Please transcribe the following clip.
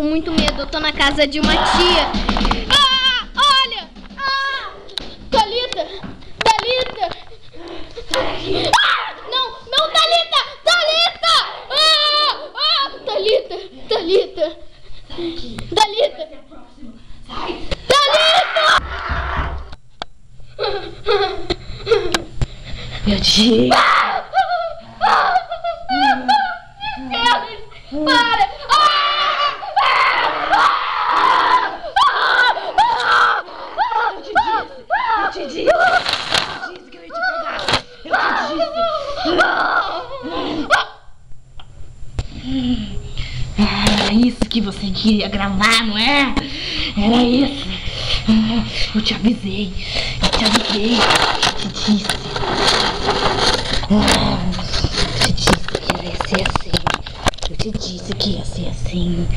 com muito medo. Eu tô na casa de uma tia. Ah, olha! Ah! Thalita! Thalita! Ah! Não, não, Thalita! Thalita! Ah! Ah! Thalita! Thalita! Thalita! Thalita! Meu Deus! Para! Eu te disse que eu ia te pegar. Era isso que você queria gravar, não é? Era isso. Eu te avisei. Eu te avisei. Eu te disse. Eu te disse que ia ser assim. Eu te disse que ia ser assim.